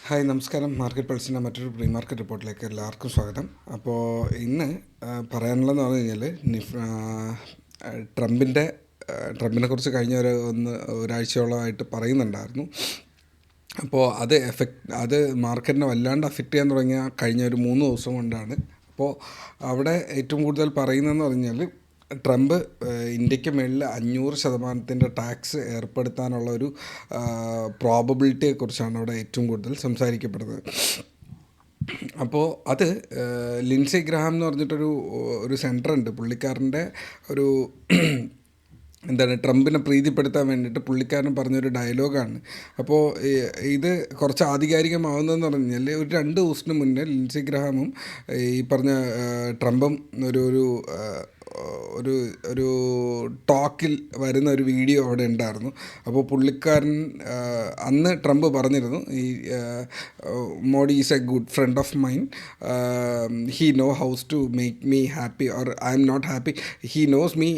Hi നമസ്കാരം. Market പൾസിൻ്റെ മറ്റൊരു pre market റിപ്പോർട്ടിലേക്ക് എല്ലാവർക്കും സ്വാഗതം. അപ്പോൾ ഇന്ന് പറയാനുള്ളതെന്ന് പറഞ്ഞു കഴിഞ്ഞാൽ ട്രംപിനെ കുറിച്ച് കഴിഞ്ഞ ഒരാഴ്ചയോളമായിട്ട് പറയുന്നുണ്ടായിരുന്നു. അപ്പോൾ അത് മാർക്കറ്റിനെ വല്ലാണ്ട് അഫക്റ്റ് ചെയ്യാൻ തുടങ്ങിയ കഴിഞ്ഞ ഒരു 3 ദിവസം കൊണ്ടാണ്. അപ്പോൾ അവിടെ ഏറ്റവും കൂടുതൽ പറയുന്നതെന്ന് പറഞ്ഞാൽ ട്രംപ് ഇന്ത്യക്ക് മേളിൽ 500% ടാക്സ് ഏർപ്പെടുത്താനുള്ള ഒരു പ്രോബബിലിറ്റിയെക്കുറിച്ചാണ് അവിടെ ഏറ്റവും കൂടുതൽ സംസാരിക്കപ്പെടുന്നത്. അപ്പോൾ അത് ലിൻസി ഗ്രഹാം എന്ന് പറഞ്ഞിട്ടൊരു സെൻറ്ററുണ്ട്. പുള്ളിക്കാരൻ്റെ ഒരു ട്രംപിനെ പ്രീതിപ്പെടുത്താൻ വേണ്ടിയിട്ട് പുള്ളിക്കാരൻ പറഞ്ഞൊരു ഡയലോഗാണ്. അപ്പോൾ ഇത് കുറച്ച് ആധികാരികമാവുന്നതെന്ന് പറഞ്ഞാൽ ഒരു 2 ദിവസത്തിന് മുന്നേ ലിൻസി ഗ്രഹാമും ഈ പറഞ്ഞ ട്രംപും ഒരു ഒരു ഒരു ടോക്കിൽ വരുന്ന ഒരു വീഡിയോ അവിടെ ഉണ്ടായിരുന്നു. അപ്പോൾ പുള്ളിക്കാരൻ അന്ന് ട്രംപ് പറഞ്ഞിരുന്നു, ഈ Modi is a good friend of mine, he knows how to make me happy or I am not happy, he knows me,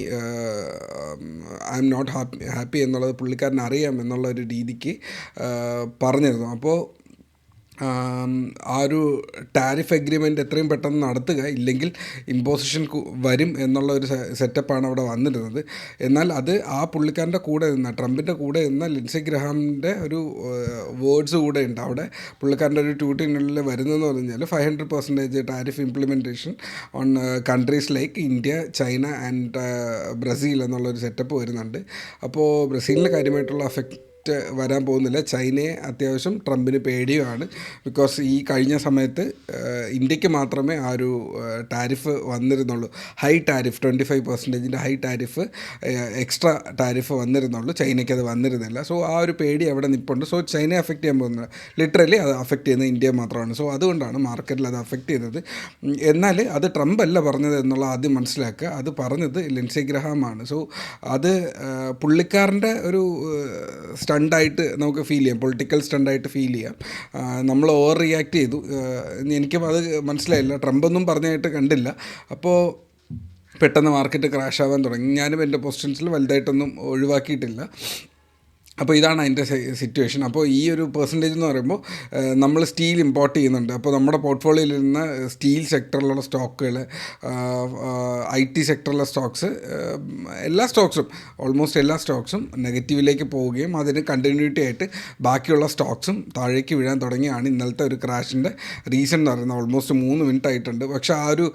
I am not happy എന്നുള്ളത് പുള്ളിക്കാരൻ അറിയാം എന്നുള്ള ഒരു രീതിക്ക് പറഞ്ഞിരുന്നു. അപ്പോൾ ആ ഒരു ടാരിഫ് എഗ്രിമെൻ്റ് എത്രയും പെട്ടെന്ന് നടത്തുക, ഇല്ലെങ്കിൽ ഇമ്പോസിഷൻ വരും എന്നുള്ള ഒരു സെറ്റപ്പാണ് അവിടെ വന്നിരുന്നത്. എന്നാൽ അത് ആ പുള്ളിക്കാരൻ്റെ കൂടെ നിന്ന, ട്രംപിൻ്റെ കൂടെ നിന്ന ലിൻസി ഗ്രഹാമിൻ്റെ ഒരു വേർഡ്സ് കൂടെ ഉണ്ട് അവിടെ. പുള്ളിക്കാരൻ്റെ ഒരു ട്വീറ്റിനുള്ളിൽ വരുന്നതെന്ന് പറഞ്ഞാൽ 500% tariff implementation on countries like India, China and Brazil എന്നുള്ളൊരു സെറ്റപ്പ് വരുന്നുണ്ട്. അപ്പോൾ ബ്രസീലിന് കാര്യമായിട്ടുള്ള വരാൻ പോകുന്നില്ല. ചൈനയെ അത്യാവശ്യം ട്രംപിന് പേടിയുമാണ്. ബിക്കോസ് ഈ കഴിഞ്ഞ സമയത്ത് ഇന്ത്യക്ക് മാത്രമേ ആ ഒരു ടാരിഫ് വന്നിരുന്നുള്ളൂ. High tariff 25% high tariff, extra tariff വന്നിരുന്നുള്ളൂ. ചൈനയ്ക്ക് അത് വന്നിരുന്നില്ല. സോ ആ ഒരു പേടി അവിടെ നിൽപ്പുണ്ട്. സോ ചൈനയെ അഫക്റ്റ് ചെയ്യാൻ പോകുന്നില്ല. ലിറ്ററലി അത് അഫക്റ്റ് ചെയ്യുന്നത് ഇന്ത്യ മാത്രമാണ്. സോ അതുകൊണ്ടാണ് മാർക്കറ്റിൽ അത് അഫക്റ്റ് ചെയ്തത്. എന്നാൽ അത് ട്രംപ് അല്ല പറഞ്ഞത് എന്നുള്ള ആദ്യം മനസ്സിലാക്കുക. അത് പറഞ്ഞത് ലിൻസി ഗ്രഹാമാണ്. സോ അത് പുള്ളിക്കാരൻ്റെ ഒരു സ്റ്റണ്ടായിട്ട് നമുക്ക് ഫീൽ ചെയ്യാം, പൊളിറ്റിക്കൽ സ്റ്റണ്ടായിട്ട് ഫീൽ ചെയ്യാം. നമ്മൾ ഓവർ റിയാക്ട് ചെയ്തു. എനിക്കും അത് മനസ്സിലായില്ല, ട്രംപൊന്നും പറഞ്ഞായിട്ട് കണ്ടില്ല. അപ്പോൾ പെട്ടെന്ന് മാർക്കറ്റ് ക്രാഷ് ആവാൻ തുടങ്ങി. ഞാനും എൻ്റെ പൊസിഷൻസിൽ വലുതായിട്ടൊന്നും ഒഴിവാക്കിയിട്ടില്ല. അപ്പോൾ ഇതാണ് അതിൻ്റെ സിറ്റുവേഷൻ. അപ്പോൾ ഈ ഒരു പെർസെൻറ്റേജ് എന്ന് പറയുമ്പോൾ നമ്മൾ സ്റ്റീൽ ഇമ്പോർട്ട് ചെയ്യുന്നുണ്ട്. അപ്പോൾ നമ്മുടെ പോർട്ട്ഫോളിയോയിൽ നിന്ന് സ്റ്റീൽ സെക്ടറിലുള്ള സ്റ്റോക്കുകൾ, IT സെക്ടറിലെ സ്റ്റോക്സ്, ഓൾമോസ്റ്റ് എല്ലാ സ്റ്റോക്സും നെഗറ്റീവിലേക്ക് പോവുകയും അതിന് കണ്ടിന്യൂറ്റി ആയിട്ട് ബാക്കിയുള്ള സ്റ്റോക്സും താഴേക്ക് വീഴാൻ തുടങ്ങിയാണ് ഇന്നലത്തെ ഒരു ക്രാഷിൻ്റെ റീസൺ എന്ന് പറയുന്നത്. ഓൾമോസ്റ്റ് 3 മിനിറ്റ് ആയിട്ടുണ്ട്. പക്ഷേ ആ ഒരു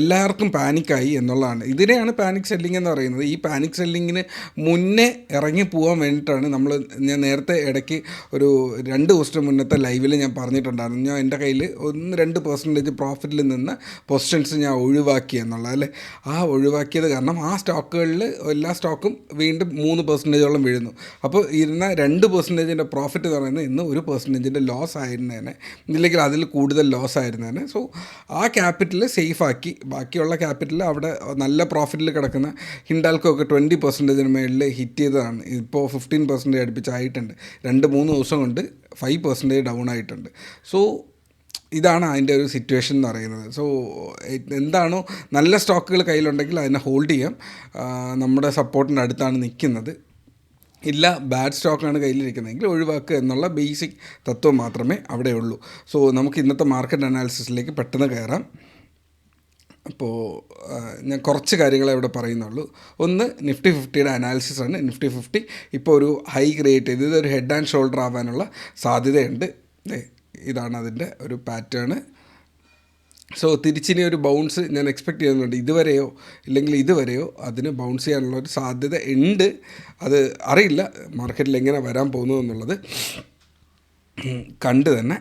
എല്ലാവർക്കും പാനിക്കായി എന്നുള്ളതാണ്. ഇതിനെയാണ് പാനിക് സെല്ലിംഗ് എന്ന് പറയുന്നത്. ഈ പാനിക് സെല്ലിങ്ങിന് മുന്നേ ഇറങ്ങി പോകാൻ വേണ്ടിയിട്ടാണ് ഞാൻ നേരത്തെ ഇടയ്ക്ക് ഒരു 2 ദിവസത്തിന് മുന്നത്തെ ലൈവിൽ ഞാൻ പറഞ്ഞിട്ടുണ്ടായിരുന്നു. ഞാൻ എൻ്റെ കയ്യിൽ 1-2% പ്രോഫിറ്റിൽ നിന്ന് പൊസിഷൻസ് ഞാൻ ഒഴിവാക്കി എന്നുള്ളത് അല്ലേ. ആ ഒഴിവാക്കിയത് കാരണം ആ സ്റ്റോക്കുകളിൽ എല്ലാ സ്റ്റോക്കും വീണ്ടും 3% വീഴുന്നു. അപ്പോൾ ഇരുന്ന 2% പ്രോഫിറ്റ് എന്ന് പറയുന്നത് ഇന്ന് 1% ലോസ് ആയിരുന്നേനെ, ഇല്ലെങ്കിൽ അതിൽ കൂടുതൽ ലോസ് ആയിരുന്നേനെ. സോ ആ ക്യാപിറ്റൽ സേഫാക്കി ബാക്കിയുള്ള ക്യാപിറ്റൽ അവിടെ നല്ല പ്രോഫിറ്റിൽ കിടക്കുന്ന ഹിൻഡാൽക്കോ 20% മേളിൽ ഹിറ്റ് ചെയ്തതാണ്. ഇപ്പോൾ 15% അടുപ്പിച്ചായിട്ടുണ്ട്. 2-3 ദിവസം കൊണ്ട് 5% ഡൗൺ ആയിട്ടുണ്ട്. സോ ഇതാണ് അതിൻ്റെ ഒരു സിറ്റുവേഷൻ എന്ന് പറയുന്നത്. സോ എന്താണോ നല്ല സ്റ്റോക്കുകൾ കയ്യിലുണ്ടെങ്കിൽ അതിനെ ഹോൾഡ് ചെയ്യാം. നമ്മുടെ സപ്പോർട്ടിൻ്റെ അടുത്താണ് നിൽക്കുന്നത്. ഇല്ല, ബാഡ് സ്റ്റോക്കാണ് കയ്യിലിരിക്കുന്നതെങ്കിൽ ഒഴിവാക്കുക എന്നുള്ള ബേസിക് തത്വം മാത്രമേ അവിടെ ഉള്ളൂ. സോ നമുക്ക് ഇന്നത്തെ മാർക്കറ്റ് അനാലിസിസിലേക്ക് പെട്ടെന്ന് കയറാം. അപ്പോൾ ഞാൻ കുറച്ച് കാര്യങ്ങളെ ഇവിടെ പറയുന്നുള്ളൂ. ഒന്ന്, നിഫ്റ്റി 50യുടെ അനാലിസിസാണ്. നിഫ്റ്റി 50 ഇപ്പോൾ ഒരു ഹൈ ക്രിയേറ്റ് ചെയ്ത് ഇതൊരു ഹെഡ് ആൻഡ് ഷോൾഡർ ആവാനുള്ള സാധ്യതയുണ്ട്. ഇതാണ് അതിൻ്റെ ഒരു പാറ്റേൺ. സോ തിരിച്ചിനി ഒരു ബൗൺസ് ഞാൻ എക്സ്പെക്റ്റ് ചെയ്യുന്നുണ്ട്. ഇതുവരെയോ അതിന് ബൗൺസ് ചെയ്യാനുള്ള ഒരു സാധ്യത ഉണ്ട്. അത് അറിയില്ല മാർക്കറ്റിൽ എങ്ങനെ വരാൻ പോകുന്നു എന്നുള്ളത് കണ്ട് തന്നെ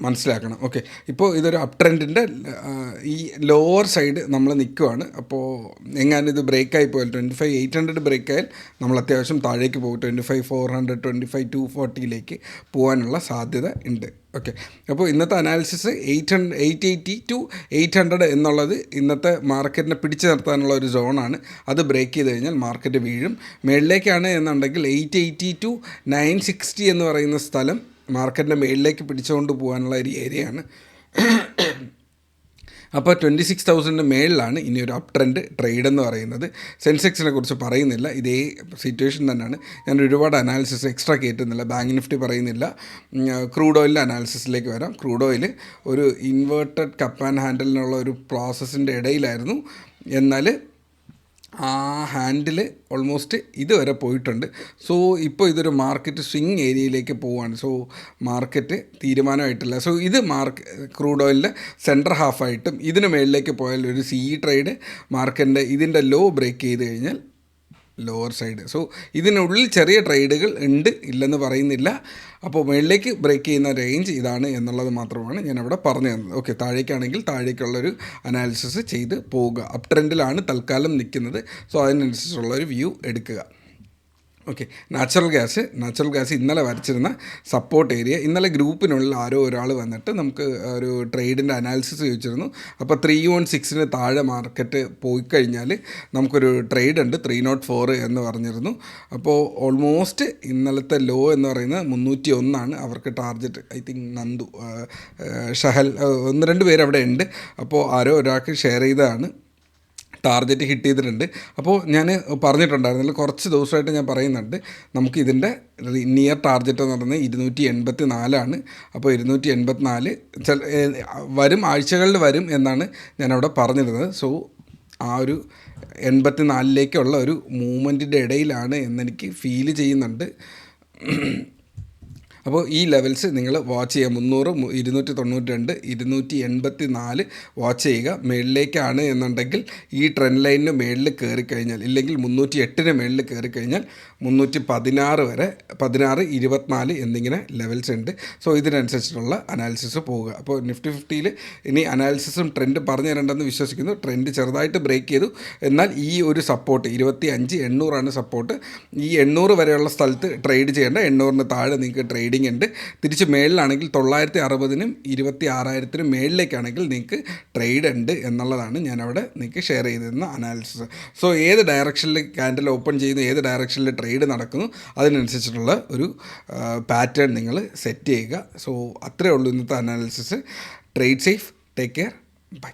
മനസ്സിലാക്കണം. ഓക്കെ, ഇപ്പോൾ ഇതൊരു അപ് ട്രെൻഡിൻ്റെ ഈ ലോവർ സൈഡ് നമ്മൾ നിൽക്കുവാണ്. അപ്പോൾ എങ്ങാനും ഇത് ബ്രേക്കായി പോയാൽ 25,800 ബ്രേക്കായാൽ നമ്മൾ അത്യാവശ്യം താഴേക്ക് പോകും. 25,400, 25,240 പോകാനുള്ള സാധ്യത ഉണ്ട്. ഓക്കെ, അപ്പോൾ ഇന്നത്തെ അനാലിസിസ് 880 to 800 എന്നുള്ളത് ഇന്നത്തെ മാർക്കറ്റിനെ പിടിച്ചു നിർത്താനുള്ള ഒരു സോണാണ്. അത് ബ്രേക്ക് ചെയ്ത് കഴിഞ്ഞാൽ മാർക്കറ്റ് വീഴും. മുകളിലേക്കാണ് എന്നുണ്ടെങ്കിൽ 880 to 960 എന്ന് പറയുന്ന സ്ഥലം മാർക്കറ്റിൻ്റെ മുകളിലേക്ക് പിടിച്ചുകൊണ്ട് പോകാനുള്ള ഒരു ഏരിയയാണ്. അപ്പോൾ 26,000 മേളിലാണ് ഇനി ഒരു അപ് ട്രെൻഡ് ട്രേഡ് എന്ന് പറയുന്നത്. സെൻസെക്സിനെ കുറിച്ച് പറയുന്നില്ല, ഇതേ സിറ്റുവേഷൻ തന്നെയാണ്. ഞാൻ ഒരുപാട് അനാലിസിസ് എക്സ്ട്രാ കയറ്റുന്നില്ല. ബാങ്ക് നിഫ്റ്റി പറയുന്നില്ല. ക്രൂഡ് ഓയിലിൻ്റെ അനാലിസിസിലേക്ക് വരാം. ക്രൂഡ് ഓയിൽ ഒരു ഇൻവേർട്ടഡ് കപ്പ് ആൻഡ് ഹാൻഡിലിനുള്ള ഒരു പ്രോസസ്സിൻ്റെ ഇടയിലായിരുന്നു. എന്നാൽ ആ ഹാൻഡിൽ ഓൾമോസ്റ്റ് ഇതുവരെ പോയിട്ടുണ്ട്. സോ ഇപ്പോൾ ഇതൊരു മാർക്കറ്റ് സ്വിങ് ഏരിയയിലേക്ക് പോവുകയാണ്. സോ മാർക്കറ്റ് തീരുമാനമായിട്ടില്ല. സോ ഇത് ക്രൂഡ് ഓയിലിൻ്റെ സെൻറ്റർ ഹാഫായിട്ടും ഇതിന് മുകളിലേക്ക് പോയാൽ ഒരു ട്രേഡ് മാർക്കറ്റിൻ്റെ ഇതിൻ്റെ ലോ ബ്രേക്ക് ചെയ്ത് കഴിഞ്ഞാൽ ലോവർ സൈഡ്. സോ ഇതിനുള്ളിൽ ചെറിയ ട്രേഡുകൾ ഉണ്ട്, ഇല്ലെന്ന് പറയുന്നില്ല. അപ്പോൾ മുകളിലേക്ക് ബ്രേക്ക് ചെയ്യുന്ന റേഞ്ച് ഇതാണ് എന്നുള്ളത് മാത്രമാണ് ഞാനവിടെ പറഞ്ഞു തന്നത്. ഓക്കെ, താഴേക്കാണെങ്കിൽ താഴേക്കുള്ളൊരു അനാലിസിസ് ചെയ്ത് പോവുക. അപ് ട്രെൻഡിലാണ് തൽക്കാലം നിൽക്കുന്നത്. സോ അതിനനുസരിച്ചുള്ളൊരു വ്യൂ എടുക്കുക. ഓക്കെ, നാച്ചുറൽ ഗ്യാസ് ഇന്നലെ വരച്ചിരുന്ന സപ്പോർട്ട് ഏരിയ. ഇന്നലെ ഗ്രൂപ്പിനുള്ളിൽ ആരോ ഒരാൾ വന്നിട്ട് നമുക്ക് ഒരു ട്രേഡിൻ്റെ അനാലിസിസ് ചോദിച്ചിരുന്നു. അപ്പോൾ 316 താഴെ മാർക്കറ്റ് പോയി കഴിഞ്ഞാൽ നമുക്കൊരു ട്രേഡ് ഉണ്ട് 304 എന്ന് പറഞ്ഞിരുന്നു. അപ്പോൾ ഓൾമോസ്റ്റ് ഇന്നലത്തെ ലോ എന്ന് പറയുന്നത് 301 അവർക്ക് target. I think Nandu, Shahal, 1-2 പേര് അവിടെ ഉണ്ട്. അപ്പോൾ ആരോ ഒരാൾക്ക് ഷെയർ ചെയ്തതാണ്, ടാർഗറ്റ് ഹിറ്റ് ചെയ്തിട്ടുണ്ട്. അപ്പോൾ ഞാൻ പറഞ്ഞിട്ടുണ്ടായിരുന്നില്ല, കുറച്ച് ദിവസമായിട്ട് ഞാൻ പറയുന്നുണ്ട്, നമുക്ക് ഇതിൻ്റെ നിയർ ടാർഗറ്റ് എന്ന് പറയുന്നത് 284. അപ്പോൾ 284 വരും ആഴ്ചകളിൽ വരും എന്നാണ് ഞാനവിടെ പറഞ്ഞിരുന്നത്. സോ ആ ഒരു 84ലേക്കുള്ള ഒരു മൂവ്മെൻറ്റിൻ്റെ ഇടയിലാണ് എന്നെനിക്ക് ഫീൽ ചെയ്യുന്നുണ്ട്. അപ്പോൾ ഈ ലെവൽസ് നിങ്ങൾ വാച്ച് ചെയ്യുക. 300, 292, 284 വാച്ച് ചെയ്യുക. മേളിലേക്കാണ് എന്നുണ്ടെങ്കിൽ ഈ ട്രെൻഡ് ലൈനിന് മേളിൽ കയറിക്കഴിഞ്ഞാൽ, ഇല്ലെങ്കിൽ 308 മേളിൽ കയറിക്കഴിഞ്ഞാൽ 316 വരെ, 16, 24 എന്നിങ്ങനെ ലെവൽസ് ഉണ്ട്. സോ ഇതിനനുസരിച്ചിട്ടുള്ള അനാലിസിസ് പോവുക. അപ്പോൾ നിഫ്റ്റി 50യിൽ ഇനി അനാലിസിസും ട്രെൻഡ് പറഞ്ഞു തരേണ്ടെന്ന് വിശ്വസിക്കുന്നു. ട്രെൻഡ് ചെറുതായിട്ട് ബ്രേക്ക് ചെയ്തു. എന്നാൽ ഈ ഒരു സപ്പോർട്ട് 25,800 സപ്പോർട്ട്. ഈ 800 വരെയുള്ള സ്ഥലത്ത് ട്രേഡ് ചെയ്യേണ്ട. 800 താഴെ നിങ്ങൾക്ക് ട്രേഡിംഗ് ഉണ്ട്. തിരിച്ച് മേളിലാണെങ്കിൽ 960-നും 26,000-നും മേളിലേക്കാണെങ്കിൽ നിങ്ങൾക്ക് ട്രേഡ് ഉണ്ട് എന്നുള്ളതാണ് ഞാനവിടെ നിങ്ങൾക്ക് ഷെയർ ചെയ്തിരുന്ന അനാലിസിസ്. സോ ഏത് ഡയറക്ഷനിൽ ക്യാൻഡിൽ ഓപ്പൺ ചെയ്യുന്നു, ഏത് ഡയറക്ഷനിൽ ട്രേഡ് നടക്കുന്നു, അതിനനുസരിച്ചിട്ടുള്ള ഒരു പാറ്റേൺ നിങ്ങൾ സെറ്റ് ചെയ്യുക. സോ അത്രയേ ഉള്ളൂ ഇന്നത്തെ analysis. Trade safe, take care, by.